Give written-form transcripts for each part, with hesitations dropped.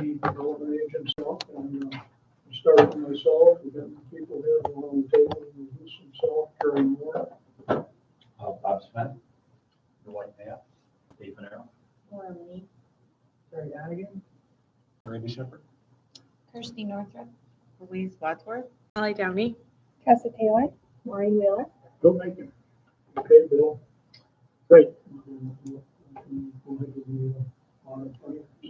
community development agent himself, and started with myself. We've got people here around the table, introduce himself, Terry Moore. Bob Smith, the White Path, Dave Panero. Laura Lee, Terry Hannigan. Randy Shepherd. Kirsty Northrup, Louise Wadsworth. Molly Downey. Tessa Taylor. Maureen Wheeler. Bill Bacon. Okay, Bill. Great.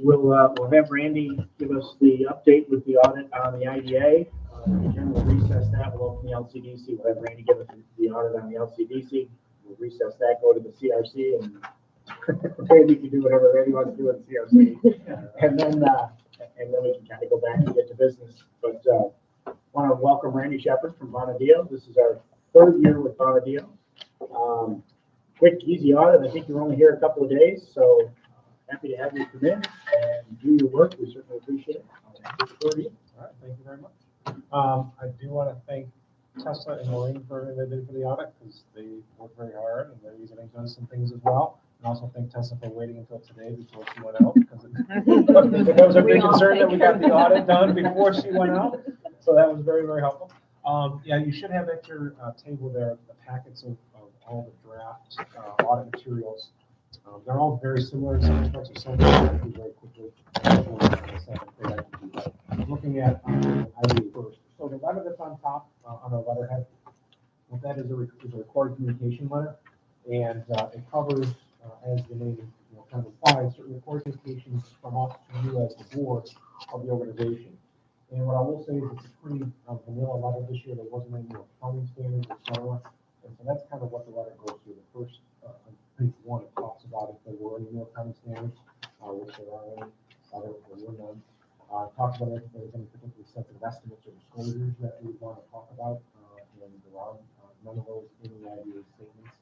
We'll have Randy give us the update with the audit on the IDA. Again, we'll recess that. We'll open the LCDC. We'll have Randy give us the audit on the LCDC. We'll recess that, go to the CRC, and Randy can do whatever Randy wants to do at the CRC. And then we can kind of go back and get to business. But want to welcome Randy Shepherd from Bonadeo. This is our third year with Bonadeo. Quick, easy audit. I think you're only here a couple of days, so happy to have you come in and do your work. We certainly appreciate it. All right, thank you very much. I do want to thank Tessa and Maureen for everything they did for the audit, because they worked very hard and they're using some things as well. And also thank Tessa for waiting until today before she went out, because it was a big concern that we got the audit done before she went out. So that was very, very helpful. Yeah, you should have at your table there the packets of all the draft audit materials. They're all very similar in some respects, or some very quickly. Looking at ID first. So the letter that's on top on our letterhead, what that is a recorded communication letter, and it covers, as the name kind of implies, certain recorded communications from us to you as the board of the organization. And what I will say is it's a pretty vanilla letter this year. There wasn't any more accounting standards, etc. And so that's kind of what the letter goes through. The first page one, it talks about if there were any more accounting standards, which there are any, there were none. Talks about if there's any particularly sensitive estimates or disclosures that we want to talk about, and there are none of those in the IDA statements.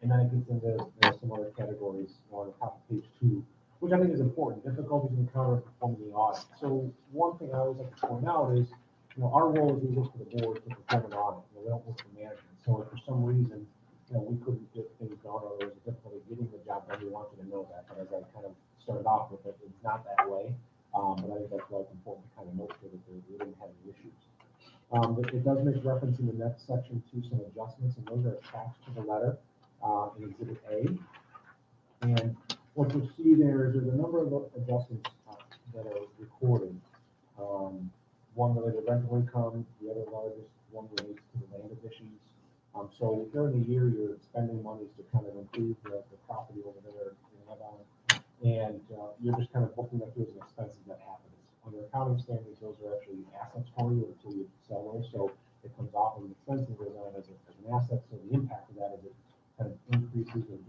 And then it gets into some other categories on the top of page 2, which I think is important. Difficulties encountered performing the audit. So one thing I always like to point out is, our role is we look for the board to perform an audit. We don't work for management. So if for some reason, we couldn't get things done, or there was a difficulty getting the job done, we want you to know that. But as I kind of started off with it, it's not that way. But I think that's why it's important to kind of note that we didn't have any issues. It does make reference in the next section to some adjustments, and those are attached to the letter in Exhibit A. And what you'll see there is there's a number of adjustments that are recorded. One related to rental income, the other largest one relates to the land additions. So during the year, you're spending monies to kind of improve the property over there in Lebanon, and you're just kind of booking that through as an expenses that happens. Under accounting standards, those are actually assets for you until you sell those, so it comes off of an expense and goes on as an asset. So the impact of that is it kind of increases or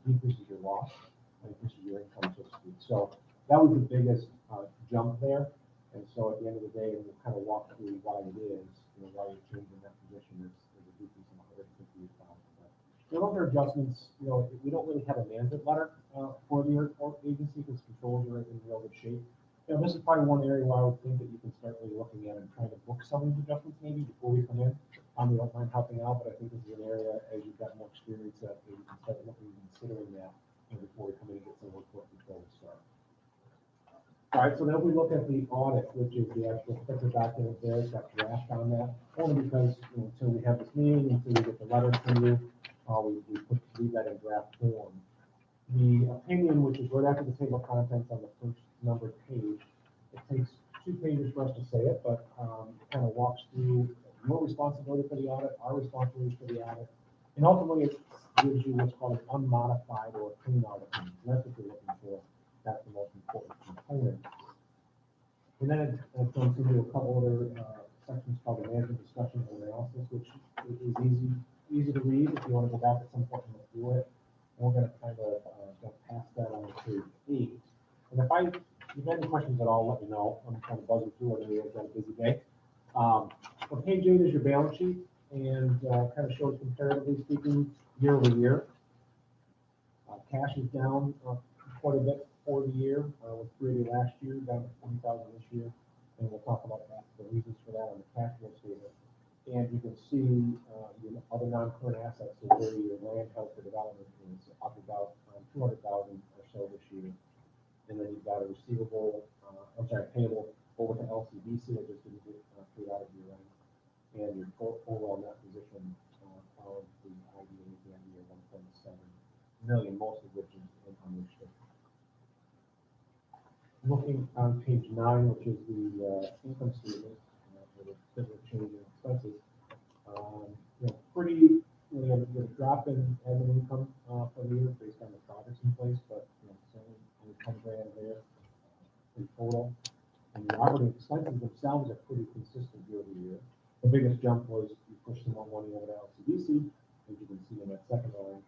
decreases your loss, increases your income, so to speak. So that was the biggest jump there. And so at the end of the day, we'll kind of walk through why it is, why you're changing that position. There's a decrease in $158,000. Those are adjustments. We don't really have a management letter for the agency, because controls are in real good shape. This is probably one area where I would think that you can start really looking at and trying to book some of these adjustments maybe before we come in. We don't mind helping out, but I think this is an area, as you've got more experience, that you can start looking and considering that before we come in and get some workbook before we start. All right, so now we look at the audit, which is the actual picture document there. It's got draft on that, only because until we have this meeting, until we get the letter from you, we leave that in draft form. The opinion, which is right after the table of contents on the first numbered page, it takes 2 pages for us to say it, but it kind of walks through your responsibility for the audit, our responsibility for the audit, and ultimately it gives you what's called an unmodified or clean audit. That's what you're looking for. That's the most important component. And then it goes into a couple other sections called the management discussion and analysis, which is easy to read if you want to go back at some point and look through it. And we're going to kind of go past that on page 8. And if you have any questions at all, let me know. I'm kind of buzzing through it. I've got a busy day. On page 8 is your balance sheet, and kind of shows comparatively speaking year over year. Cash is down quite a bit for the year, with $380 last year, down to $20,000 this year, and we'll talk about that, the reasons for that on the cash flow statement. And you can see your other non-current assets, so where your land held for development is up about $200,000 or so this year. And then you've got a receivable, payable over to LCDC that just didn't get paid out of year end. And your overall net position of the IDA at the end of the year, 1.7 million, most of which is in unrestricted. Looking on page 9, which is the income statement for the civil change in expenses, pretty, we have a drop in admin income for the year based on the projects in place, but certainly only 10 grand there in total. And the operating expenses themselves are pretty consistent year over year. The biggest jump was you pushed some more money over to LCDC, as you can see in that second line.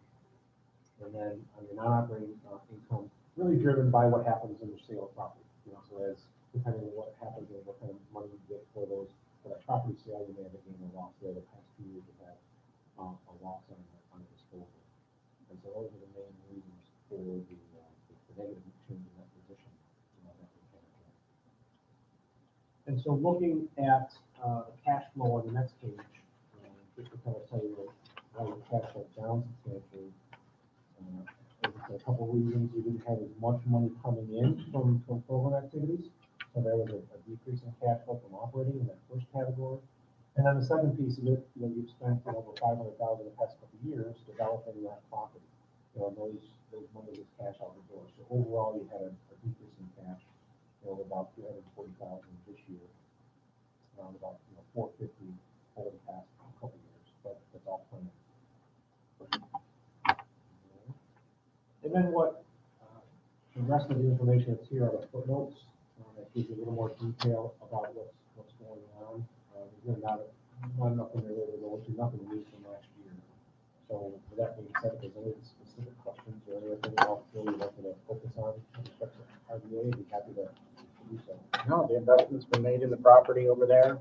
And then on your non-operating income, really driven by what happens in the sale of property. So as depending on what happens and what kind of money you get for that property sale, you may have a gain or loss there. The past 2 years you've had a loss on disposal. And so those are the main reasons for the negative change in that position that we had. And so looking at cash flow on the next page, just to kind of tell you how your cash flow down substantially. A couple of reasons. You didn't have as much money coming in from program activities, so there was a decrease in cash flow from operating in that first category. And then the second piece of it, you've spent over $500,000 the past couple of years developing that property. Those monies is cash out the door. So overall, you had a decrease in cash of about $340,000 this year, around about $450,000 over the past couple of years. But that's all planned. And then the rest of the information that's here are the footnotes that gives you a little more detail about what's going on. Again, not nothing related to nothing new from last year. So with that being said, if there's any specific questions or anything else you'd like to focus on with respect to RDA, I'd be happy to do so. No, the investment's been made in the property over there.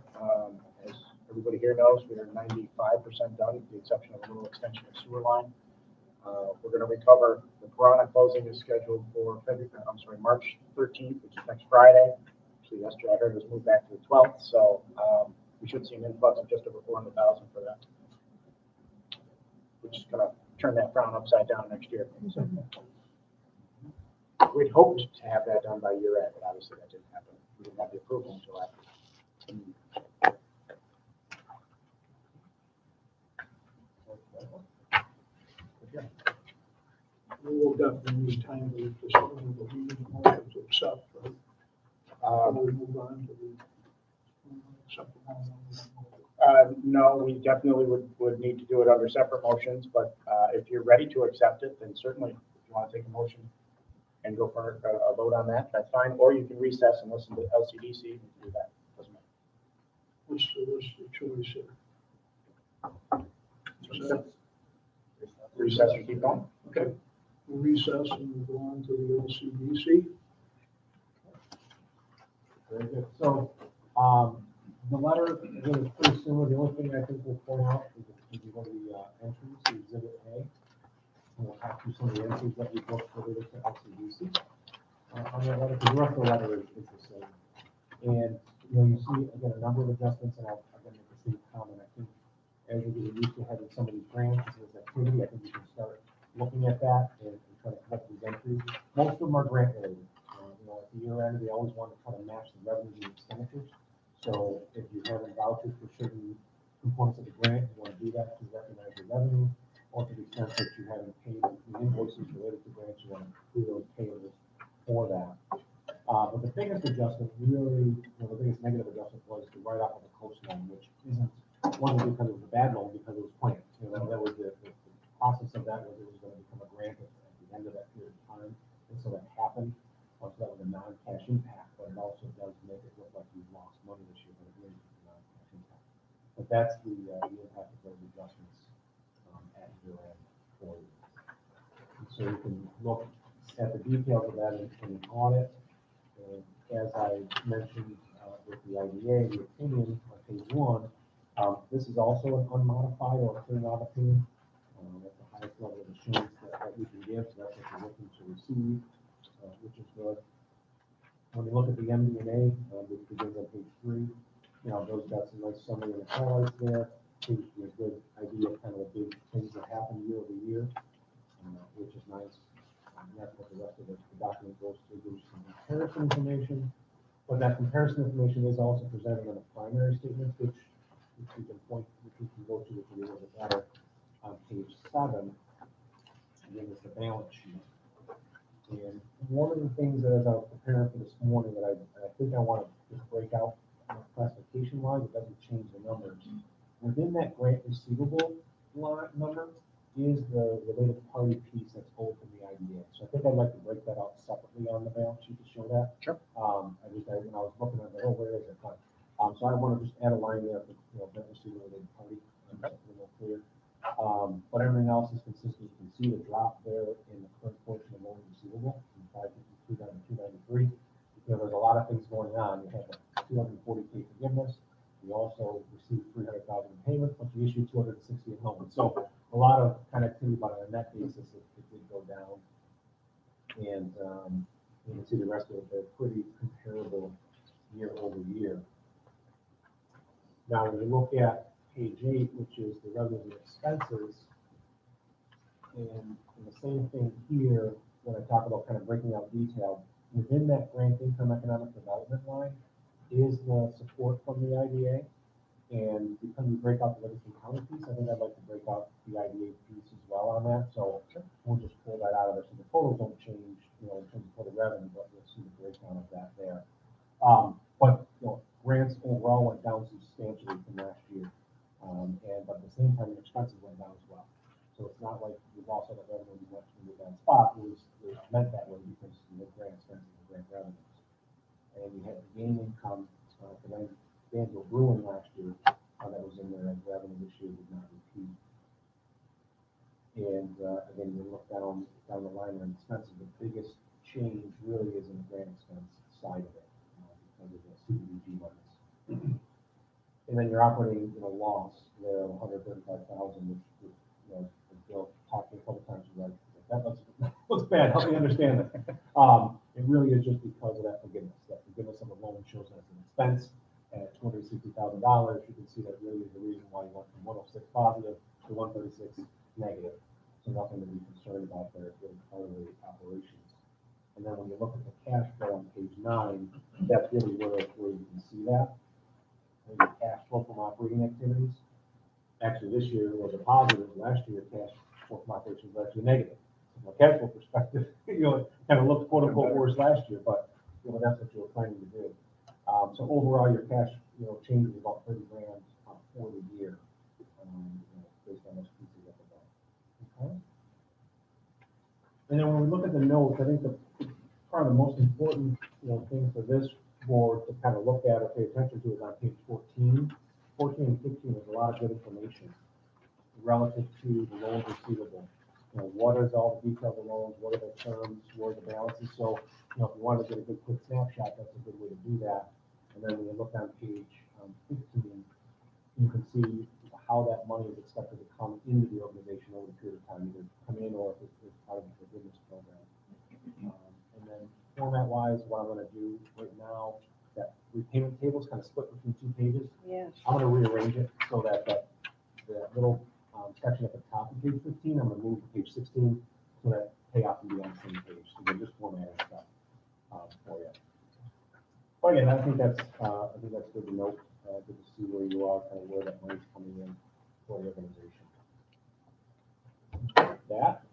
As everybody here knows, we are 95% done, with the exception of a little extension of sewer line. We're going to recover. The Piranha closing is scheduled for March 13th, which is next Friday. Actually, yesterday I heard it was moved back to the 12th, so we should see an influx of just over 400,000 for that. We're just going to turn that frown upside down next year. We'd hoped to have that done by year end, but obviously that didn't happen. We didn't have the approval until after. We will definitely need time to just go over the meeting motion to accept, right? Before we move on to the supplemental. No, we definitely would need to do it under separate motions, but if you're ready to accept it, then certainly if you want to take a motion and go for a vote on that, that's fine. Or you can recess and listen to LCDC and do that. Doesn't matter. What's the choice here? Recess and keep going. Okay. We'll recess and we'll go on to the LCDC. Very good. So the letter again is pretty similar. The only thing I think we'll point out is if you go to the entries, the Exhibit A, and we'll talk through some of the entries that we booked related to LCDC on that letter. Because the rest of the letter is the same. And you see again a number of adjustments, and I'll again make the same comment. I think as we get used to having some of these grants and this activity, I think we can start looking at that and try to collect these entries. Most of them are grant related. At the year end, we always want to try to match the revenues and expenditures. So if you have vouchers for certain components of the grant, you want to do that to recognize your revenue, or to the extent that you haven't paid the invoices related to grants, you want to accrue those payables for that. But the biggest adjustment, really, the biggest negative adjustment was the write-off of the coast loan, which isn't one because it was a bad loan, because it was planned. That was the process of that was it was going to become a grant at the end of that period of time, and so that happened. So that was a non-cash impact, but it also does make it look like you've lost money this year, but it really is a non-cash impact. But that's the impact of those adjustments at year end for you. And so you can look at the details of that in the audit. And as I mentioned with the IDA, the opinion on page 1, this is also an unmodified or clean audit opinion. That's the highest level of assurance that we can give, so that's what we're looking to receive. Which is good. When you look at the MD&A, which begins on page 3, those got some nice summary and highlights there. Gives you a good idea of kind of the big things that happen year over year, which is nice. And that's what the rest of the document goes through. Gives some comparison information. But that comparison information is also presented on the primary statements, which we can go to if you look at that on page 7. Again, it's the balance sheet. And one of the things that as I was preparing for this morning that I think I want to just break out classification wise, it doesn't change the numbers. Within that grant receivable line number is the related party piece that's owed from the IDA. So I think I'd like to break that out separately on the balance sheet to show that. Sure. When I was looking at it, oh, where is it? So I want to just add a line there for, grant receivable related party, so it's a little more clear. But everything else is consistent. You can see the drop there in the current portion of loan receivable from 552 down to 293. There's a lot of things going on. You have the 240K forgiveness. We also received 300,000 in payments, but you issued 260 in loans. So a lot of kind of activity, but on a net basis, it did go down. And you can see the rest of it, they're pretty comparable year over year. Now, when you look at page 8, which is the revenues and expenses, and the same thing here, when I talk about kind of breaking out detail, within that grant income economic development line is the support from the IDA. And because we break out the Livingston County piece, I think I'd like to break out the IDA piece as well on that. So we'll just pull that out of there. So the totals don't change, in terms of total revenue, but you'll see the breakdown of that there. But grants overall went down substantially from last year. But at the same time, the expenses went down as well. So it's not like we've lost all the revenue we went to the bad spot. It meant that way because the grant expenses and grant revenues. And you had the gain income for Danville Brewing last year that was in there as revenue this year did not repeat. And again, you look down the line on expenses, the biggest change really is in the grant expense side of it because of the CDBG limits. And then your operating loss there of 135,000, which as Bill talked a couple times, like that looks bad. Help me understand that. It really is just because of that forgiveness. That forgiveness of the loan shows as an expense at $260,000. You can see that really is the reason why you went from 106 positive to 136 negative. So nothing to be concerned about there. It's really part of the operations. And then when you look at the cash flow on page 9, that's really where you can see that. And the cash flow from operating activities. Actually, this year was a positive. Last year, cash flow from operations was actually negative. From a cash flow perspective, it kind of looked quote unquote worse last year, but that's what you were planning to do. So overall, your cash, change is about 30 grand for the year, based on those pieces up above. Okay. And then when we look at the notes, I think probably the most important, thing for this board to kind of look at or pay attention to is on page 14. 14 and 15 is a lot of good information relative to the loans receivable. What is all the details of the loans? What are the terms? What are the balances? So, if you want to get a good quick snapshot, that's a good way to do that. And then when you look on page 15, you can see how that money is expected to come into the organization over the period of time, either come in or if it's part of the forgiveness program. And then format-wise, what I'm going to do right now, that repayment table is kind of split between 2 pages. Yeah. I'm going to rearrange it so that that little section at the top of page 15, I'm going to move to page 16 so that payoff can be on the same page. So we're just formatting stuff for you. But again, I think that's good to note. Good to see where you are, kind of where that money's coming in for the organization. That,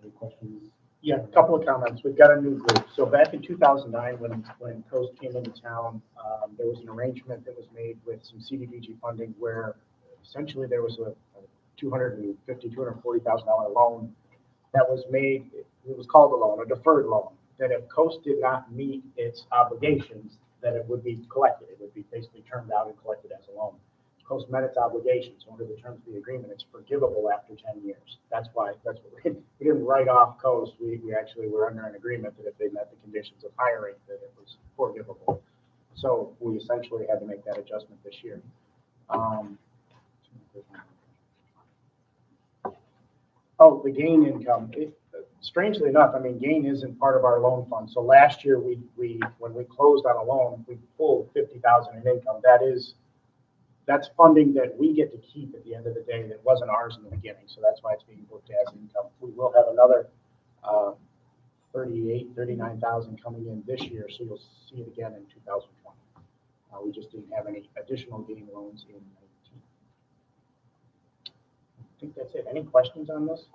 any questions? Yeah, a couple of comments. We've got a new group. So back in 2009, when Coast came into town, there was an arrangement that was made with some CDBG funding where essentially there was a $240,000 loan that was made. It was called a loan, a deferred loan, that if Coast did not meet its obligations, that it would be collected. It would be basically turned out and collected as a loan. Coast met its obligations. Under the terms of the agreement, it's forgivable after 10 years. That's what we didn't write off Coast. We actually were under an agreement that if they met the conditions of hiring, that it was forgivable. So we essentially had to make that adjustment this year. The gain income. Strangely enough, gain isn't part of our loan fund. So last year, when we closed on a loan, we pulled $50,000 in income. That's funding that we get to keep at the end of the day that wasn't ours in the beginning. So that's why it's being booked as income. We will have another $39,000 coming in this year. So you'll see it again in 2020. additional game loans in 19. I think that's it. Any questions on this?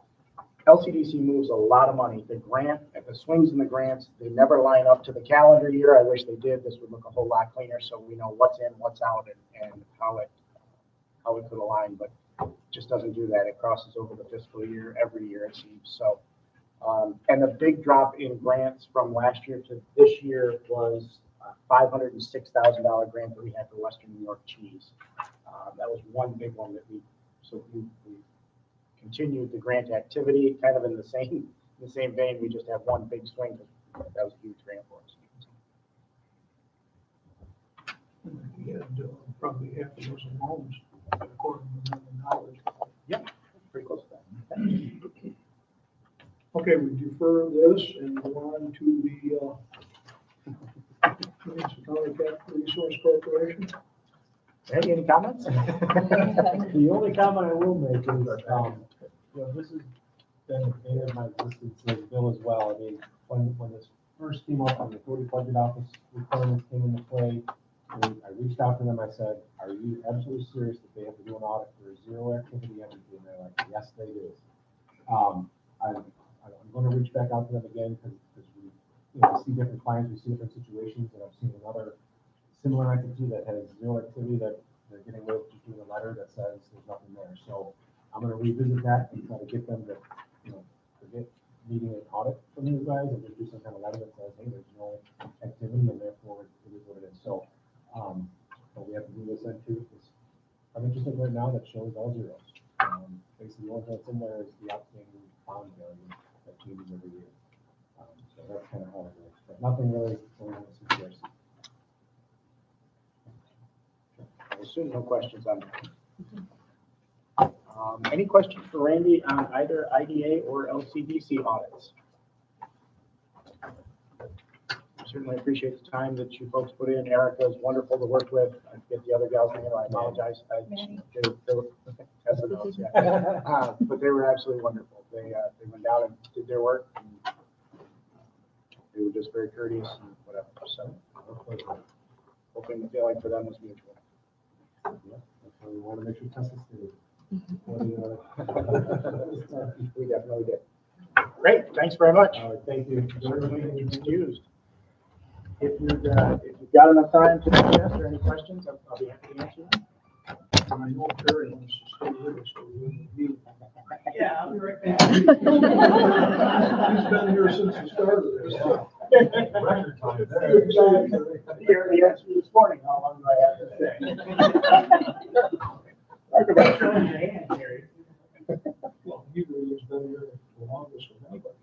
LCDC moves a lot of money. The grant, the swings and the grants, they never line up to the calendar year. I wish they did. This would look a whole lot cleaner so we know what's in, what's out, and how it could align, but it just doesn't do that. It crosses over the fiscal year every year, it seems. So, and the big drop in grants from last year to this year was a $506,000 grant that we had for Western New York Cheese. That was one big one that we continued the grant activity kind of in the same vein. We just have one big swing. That was a huge grant for us. We had probably half a dozen homes, according to $1 million. Yep, pretty close to that. Okay, we defer this and go on to the Kingston County Capital Resource Corporation. Any comments? The only comment I will make is, this has been a bane of my existence as Bill as well. I mean, when this first came up, when the Cody Budget Office requirements came into play, I reached out to them. I said, "Are you absolutely serious that they have to do an audit for a zero activity entity?" And they're like, "Yes, they do." I'm going to reach back out to them again because we see different clients, we see different situations, and I've seen another similar entity that has zero activity that they're getting away with just doing a letter that says there's nothing there. So I'm going to revisit that and try to get them to, forget needing an audit from you guys and just do some kind of letter that says, hey, there's no activity and therefore it is what it is. So, but we have to do this then too. I'm interested right now that shows all zeros. Basically, the only thing that's in there is the outstanding bond value that changes every year. So that's kind of how it works. But nothing really going on with CCRC. I assume no questions on that. Any questions for Randy on either IDA or LCDC audits? Certainly appreciate the time that you folks put in. Erica is wonderful to work with. I get the other gals name. I apologize. But they were absolutely wonderful. They went down and did their work. And they were just very courteous and whatever. So hoping the feeling for them was mutual. Yeah, that's why we want to make sure test is We definitely did. Great, thanks very much. All right, thank you. Excused. If you've got enough time to digest or any questions, I'll be happy to answer them. I know Terry wants to stay with us, so we wouldn't be. Yeah, I'll be right back. He's been here since the start of this. Record time Here, the answer this morning, how long do I have to stay? Talk about showing your hand, Terry. Well, he really has been here the longest of anybody.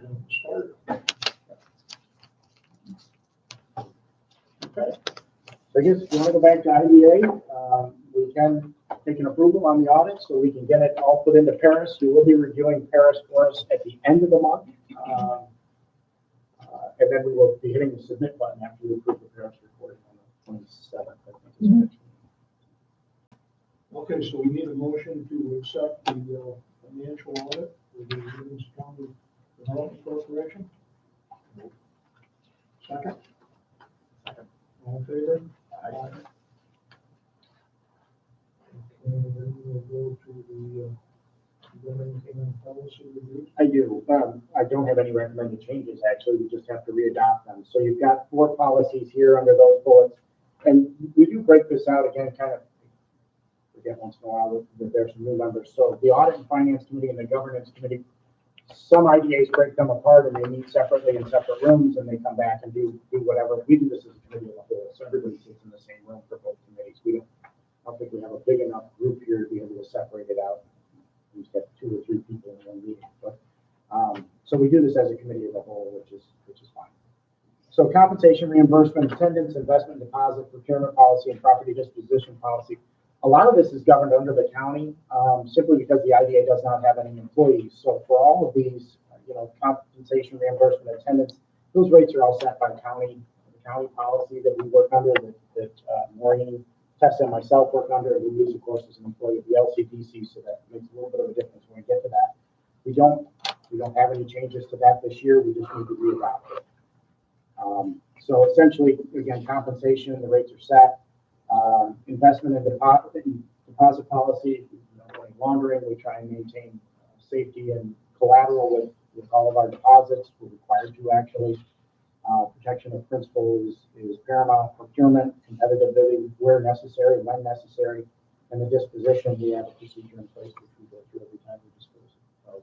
When it started. Okay. So I guess if you want to go back to IDA, we can take an approval on the audit so we can get it all put into Paris. We will be reviewing Paris for us at the end of the month. And then we will be hitting the submit button after we approve the Paris report on the 27th. I think. Okay, so we need a motion to accept the financial audit for the Kingston County Development Corporation. Second? Second. All in favor? Aye. Okay, then we'll go to the, you got anything on policy review? I do. I don't have any recommended changes, actually. We just have to readopt them. So you've got 4 policies here under those bullets. And we do break this out again, kind of forget once in a while that there's some new members. So the Audit and Finance Committee and the Governance Committee, some IDAs break them apart and they meet separately in separate rooms and they come back and do whatever. We do this as a committee of the whole. So everybody sits in the same room for both committees. I don't think we have a big enough group here to be able to separate it out. We just have 2 or 3 people in one meeting. But so we do this as a committee of the whole, which is fine. So compensation, reimbursement, attendance, investment deposit, procurement policy, and property disposition policy. A lot of this is governed under the county, simply because the IDA does not have any employees. So for all of these, compensation, reimbursement, attendance, those rates are all set by the county policy that we work under, that Maureen, Tessa, and myself work under, and we use, of course, as an employee of the LCDC, so that makes a little bit of a difference when we get to that. We don't have any changes to that this year. We just need to readopt it. So essentially, again, compensation, the rates are set. Investment and deposit policy, money laundering, we try and maintain safety and collateral with all of our deposits. We're required to actually. Protection of principal is paramount. Procurement, competitive bidding where necessary, when necessary, and the disposition, we have a procedure in place which we go through every time we dispose of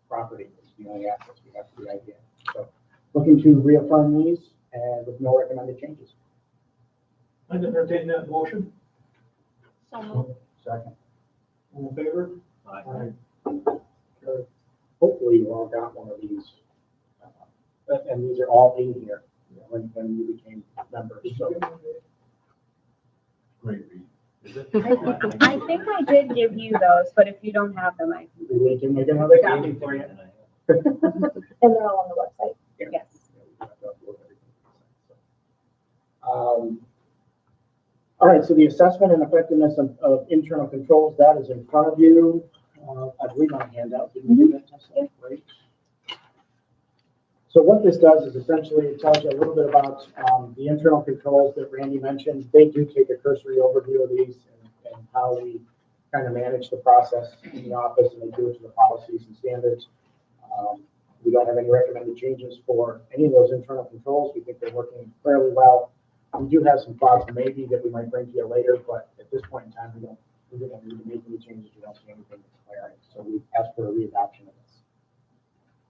property. Is the only assets we have for the idea. So looking to reaffirm these and with no recommended changes. I entertain that motion. So moved. Second. All in favor? Aye. Carried. Hopefully you all got one of these. And these are all in here when you became members. So Great read. Is it? I think I did give you those, but if you don't have them, I can. we can make another copy for you. And they're all on the website. Yeah. Yes. All right, so the assessment and effectiveness of internal controls, that is in front of you. I believe on a handout. Did we do that, Tessa? Yeah. Right. So what this does is essentially it tells you a little bit about the internal controls that Randy mentioned. They do take a cursory overview of these and how we kind of manage the process in the office, and they do it to the policies and standards. We don't have any recommended changes for any of those internal controls. We think they're working fairly well. We do have some thoughts maybe that we might bring to you later, but at this point in time, we don't need to make any changes. We don't see anything declaring. So we ask for a readoption of this.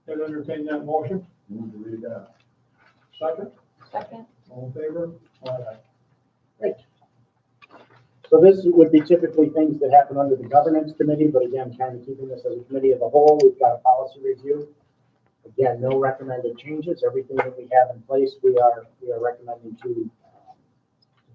I entertain that motion. Move to read that. Second. Second. All in favor? Aye. So this would be typically things that happen under the governance committee, but again, kind of keeping this as a committee of the whole, we've got a policy review. Again, no recommended changes. Everything that we have in place, we are recommending to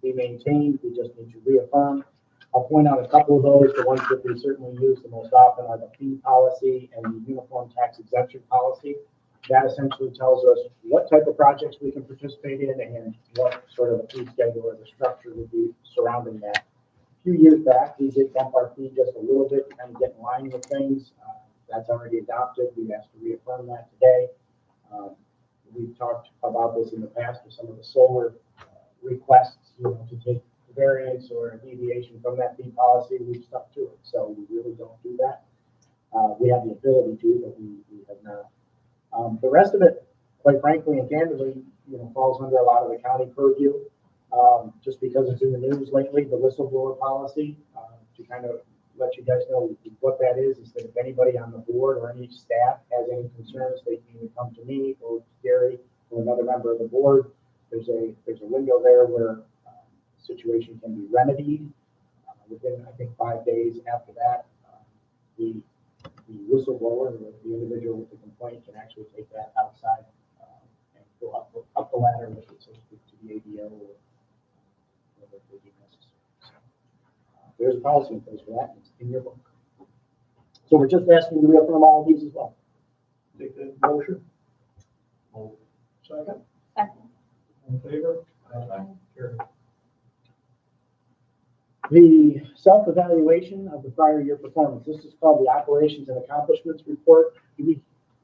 be maintained. We just need to reaffirm. I'll point out a couple of those. The ones that we certainly use the most often are the fee policy and the uniform tax exemption policy. That essentially tells us what type of projects we can participate in and what sort of a fee schedule or the structure would be surrounding that. A few years back, we did bump our fee just a little bit to kind of get in line with things. That's already adopted. We asked to reaffirm that today. We've talked about this in the past with some of the solar requests, to take variance or a deviation from that fee policy. We've stuck to it. So we really don't do that. We have the ability to, but we have not. The rest of it, quite frankly and candidly, falls under a lot of the county purview. Just because it's in the news lately, the whistleblower policy, to kind of let you guys know what that is that if anybody on the board or any staff has any concerns, they can either come to me or Gary or another member of the board. There's a window there where situation can be remedied within, I think, 5 days. After that, the whistleblower, the individual with the complaint, can actually take that outside and go up the ladder, which is to the ADO or whatever it may be necessary. So, there's a policy in place for that. It's in your book. So we're just asking you to reaffirm all of these as well. Take that motion. Move. Second. Second. All in favor? Aye. Carried. The self-evaluation of the prior year performance. This is called the Operations and Accomplishments Report.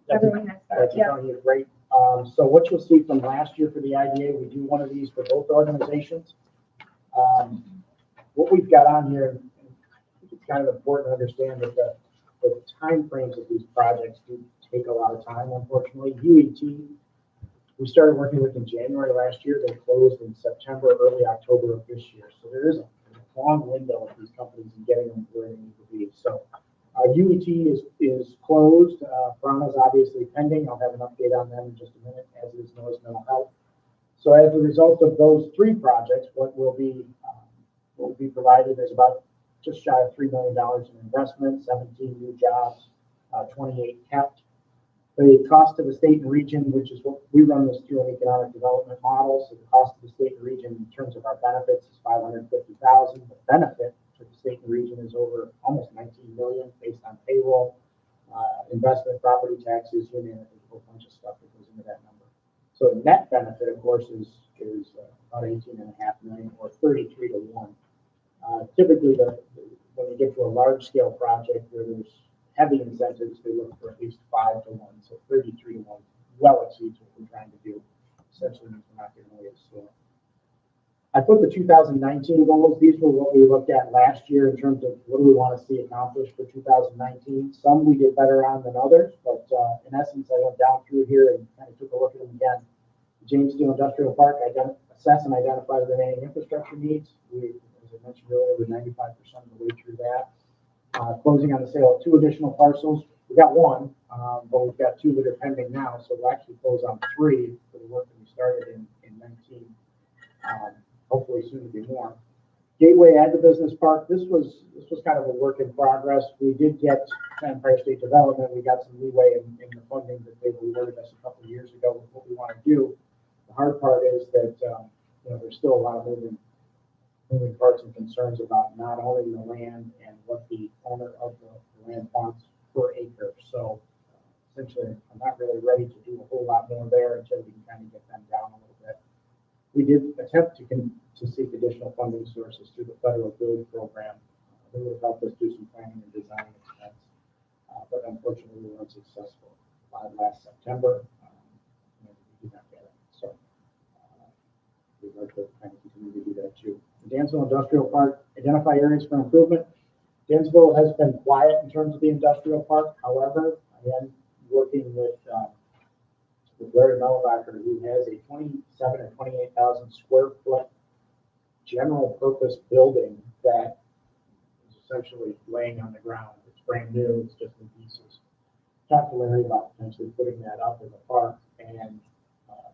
Everyone has that, That's yeah. great. So what you'll see from last year for the IDA, we do one of these for both organizations. What we've got on here, and I think it's kind of important to understand that the timeframes of these projects do take a lot of time, unfortunately. UET, we started working with in January last year. They closed in September, early October of this year. So there is a long window of these companies and getting them where they need to be. So UET is closed. Piranha is obviously pending. I'll have an update on them in just a minute, as is Noah's Mental Health. So as a result of those three projects, what will be provided is about just shy of $3 million in investment, 17 new jobs, 28 kept. The cost of the state and region, which is what we run this through an economic development model. So the cost of the state and region in terms of our benefits is $550,000. The benefit to the state and region is over almost $19 million based on payroll, investment, property taxes, a whole bunch of stuff that goes into that number. So the net benefit, of course, is about $18.5 million or 33 to 1. Typically, when you get to a large scale project where there's heavy incentives, they look for at least 5 to 1. So 33 to 1 well exceeds what we're trying to do. Essentially means we're not getting away with slow. I put the 2019 goals. These were what we looked at last year in terms of what do we want to see accomplished for 2019. Some we did better on than others, but in essence, I went down through here and kind of took a look at them again. Janesville Industrial Park, assess and identify the remaining infrastructure needs. We, as I mentioned earlier, we're 95% of the way through that. Closing on the sale of 2 additional parcels. We got 1, but we've got 2 that are pending now, so we'll actually close on 3 for the work that we started in 19. Hopefully soon to be more. Gateway Agribusiness Park, this was kind of a work in progress. We did get Empire State Development. We got some leeway in the funding that they awarded us a couple of years ago with what we want to do. The hard part is that there's still a lot of moving parts and concerns about not owning the land and what the owner of the land wants per acre. So essentially, I'm not really ready to do a whole lot more there until we can kind of get them down a little bit. We did attempt to seek additional funding sources through the federal build program. They would have helped us do some planning and design expense, but unfortunately we weren't successful. Last September, we did not get it. So we'd like to kind of continue to do that too. The Dansville Industrial Park, identify areas for improvement. Dansville has been quiet in terms of the industrial park. However, I am working with Larry Mellebacher, who has a 27 or 28,000 square foot general purpose building that is essentially laying on the ground. It's brand new, it's just in pieces. Talked to Larry about potentially putting that up in the park and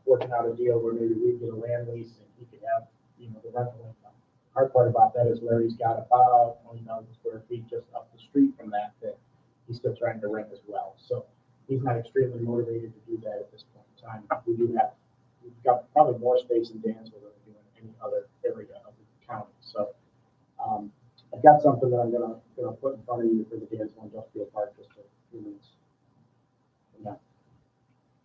working out a deal where maybe we get a land lease and he could have, the rental income. Hard part about that is Larry's got about 20,000 square feet just up the street from that he's still trying to rent as well. So he's not extremely motivated to do that at this point in time. We've got probably more space in Dansville than we do in any other area of the county. So I've got something that I'm gonna put in front of you for the Dansville Industrial Park just a few minutes. Yeah.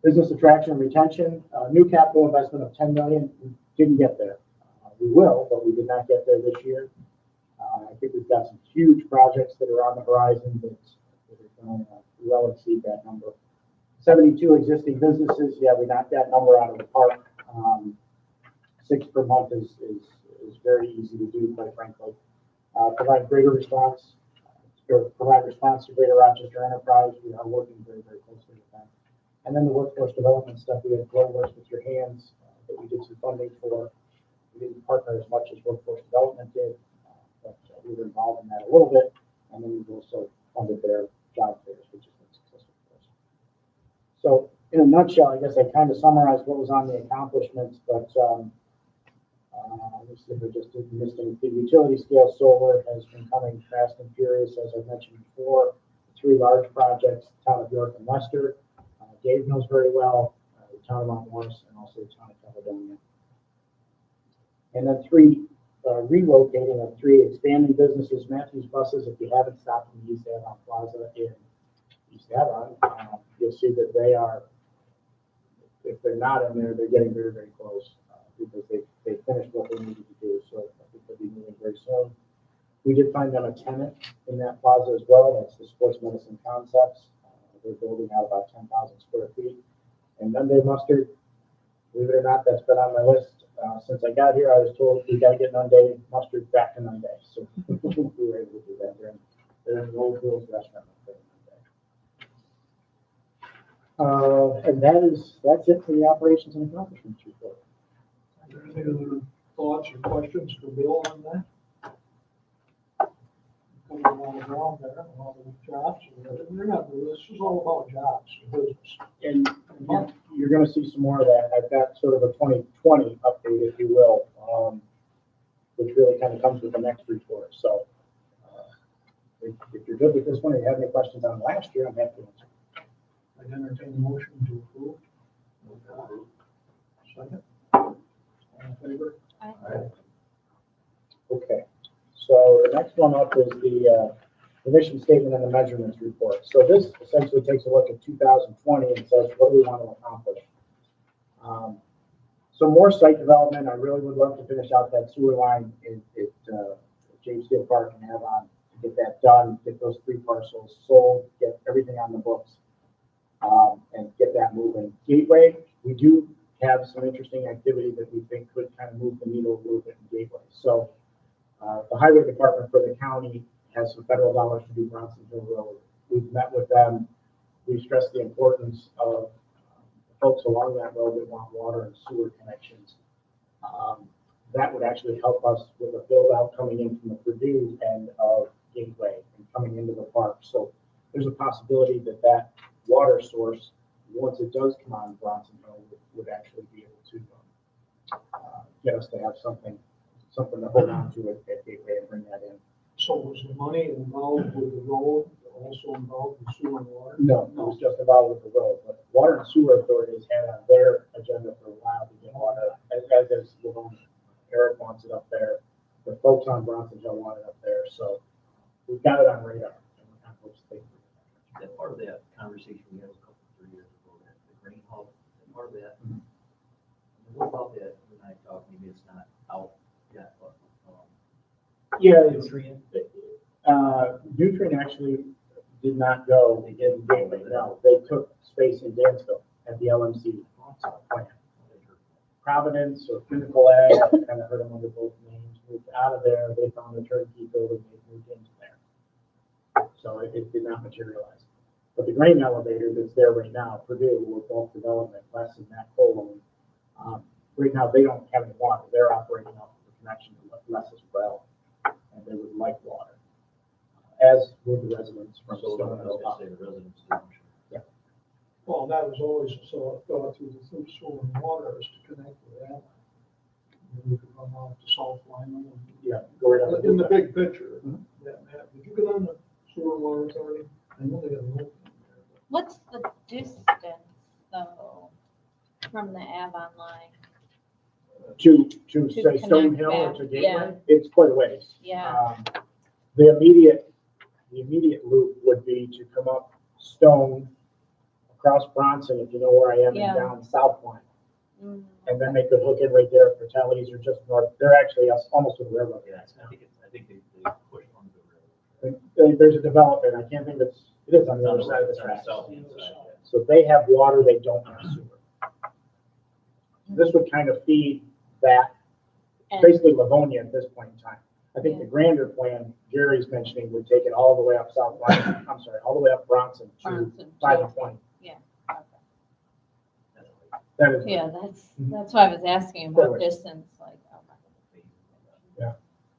Business attraction and retention, new capital investment of $10 million. We didn't get there. We will, but we did not get there this year. I think we've got some huge projects that are on the horizon that are going to well exceed that number. 72 existing businesses. Yeah, we knocked that number out of the park. 6 per month is very easy to do, quite frankly. Provide response to Greater Rochester Enterprise. We are working very, very closely with them. And then the workforce development stuff. We had Grow Works with Your Hands that we did some funding for. We didn't partner as much as workforce development did, but we were involved in that a little bit. And then we've also funded their job fairs, which has been successful for us. So in a nutshell, I guess I kind of summarized what was on the accomplishments, but let me see if I just didn't miss anything. Utility scale solar has been coming fast and furious, as I mentioned before. 3 large projects, the town of York and Leicester. Dave knows very well, the town of Mount Morris, and also the town of Caledonia. And then 3 relocating of 3 expanding businesses. Matthews Buses, if you haven't stopped in the East Avon Plaza in East Avon, you'll see that they are, if they're not in there, they're getting very, very close because they finished what they needed to do. So I think they'll be moving very soon. We did find them a tenant in that plaza as well. That's the Sports Medicine Concepts. They're building out about 10,000 square feet. And Monday Mustard, believe it or not, that's been on my list. Since I got here, I was told we got to get Monday Mustard back to Monday. So we were able to do that. They're in the Old Hills restaurant on Monday. And that's it for the operations and accomplishments report. Are there any other thoughts or questions for Bill on that? Coming along around there, all the jobs, remember, this is all about jobs, business. And you're going to see some more of that. I've got sort of a 2020 update, if you will, which really kind of comes with the next report. So if you're good with this one, and you have any questions on last year, I'm happy to answer. I'd entertain the motion to approve. Second. All in favor? Okay. So the next one up is the mission statement and the measurements report. So this essentially takes a look at 2020 and says, what do we want to accomplish? So more site development. I really would love to finish out that sewer line at James Steel Park and Avon to get that done, get those 3 parcels sold, get everything on the books, and get that moving. Gateway, we do have some interesting activity that we think could kind of move the needle a little bit in Gateway. So the highway department for the county has some federal dollars to do Bronson Hill Road. We've met with them. We've stressed the importance of folks along that road that want water and sewer connections. That would actually help us with a build out coming in from the Purdue end of Gateway and coming into the park. So there's a possibility that that water source, once it does come on Bronson Hill, would actually be able to get us to have something to hold on to at Gateway and bring that in. So was the money involved with the road, also involved with sewer and water? No, it was just involved with the road, but Water and Sewer Authority has had on their agenda for a while to get water, as is Livonia. Eric wants it up there, the folks on Bronson Hill want it up there, so we've got it on radar. And we're kind of hoping That part of that conversation we had a couple, 3 years ago, that the grain hub, that part of that. Mhm. What about that, when I talked, maybe it's not out yet, but, Yeah, it's, nutrient, Nutrien actually did not go in Gateway, no, they took space in Dansville at the LMC plant. Providence or Pinnacle Ag, I kind of heard them under both names, moved out of there, they found a turnkey building, they moved into there. So it did not materialize. But the grain elevator that's there right now, Purdue, with bulk development, Les and Matt Colon, right now, they don't have any water, they're operating off of the connection to Les as well, and they would like water. As would the residents from so, I Stone was Hill. gonna say the residents do. Well, that was always thought through the food, sewer and water is to connect with that. And you could run off to South Lyman. Yeah, go right up. In the big picture, Mhm. that map, did you get on the sewer and water authority? I know they got an opening there. What's the distance though from the Avon line? To To say Stone connect Hill or back, to yeah. Gateway, it's quite a ways. Yeah. The immediate loop would be to come up Stone, across Bronson, if you know where I am, Yeah. and down South Line. Mm. And then they could hook in right there for Tallies or just north, they're actually almost to the railroad. Yeah, I think they pushed on the railroad. There's a development, I can't think it is on the other side of the It's on the tracks. southeast side, yeah. So they have water, they don't have sewer. This would kind of feed that, And- basically Livonia at this point in time. I think the grander plan Jerry's mentioning would take it all the way up South Line, I'm sorry, all the way up Bronson to Bronson, 5 and 20. Okay. That's like- That is, Yeah, that's why I was asking about Forward. distance, like, oh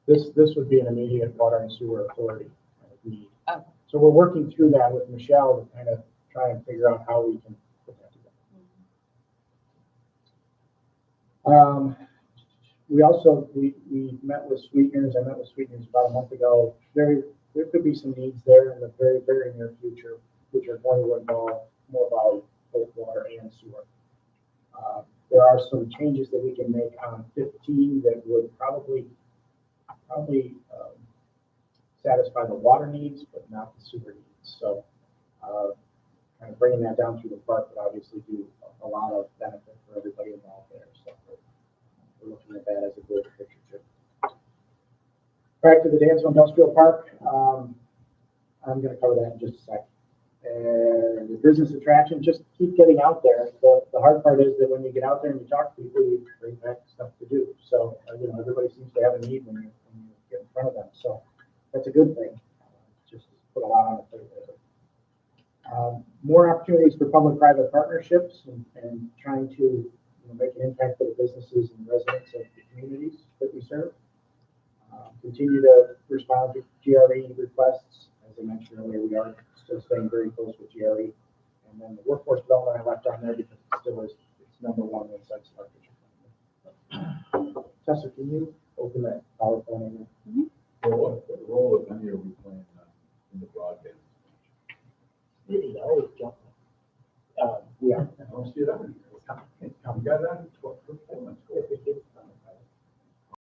this would be an immediate water and sewer authority need. Okay. So we're working through that with Michelle to kind of try and figure out how we can put that together. We also, we met with Sweeteners, I met with Sweeteners about a month ago. There could be some needs there in the very, very near future, which are going to involve more volume, both water and sewer. There are some changes that we can make on 15 that would probably satisfy the water needs, but not the sewer needs. So, kind of bringing that down through the park would obviously do a lot of benefit for everybody involved there. So we're looking at that as a good picture too. Back to the Dansville Industrial Park. I'm going to cover that in just a second. And the business attraction, just keep getting out there. The hard part is that when you get out there and you talk to people, you bring back stuff to do. So, everybody seems to have a need when you get in front of them. So that's a good thing. Just put a lot on the plate there. More opportunities for public-private partnerships and trying to make an impact for the businesses and residents of the communities that we serve. Continue to respond to GRE requests. As I mentioned earlier, we are still staying very close with GRE. And then the workforce development I left on there because it still is, it's number one inside Smart District. Tessa, can you open that PowerPoint in there? Well, what role, if any, are we playing in the broadband? You always jump. Yeah. I don't see it on here. You got that in 4 months ago.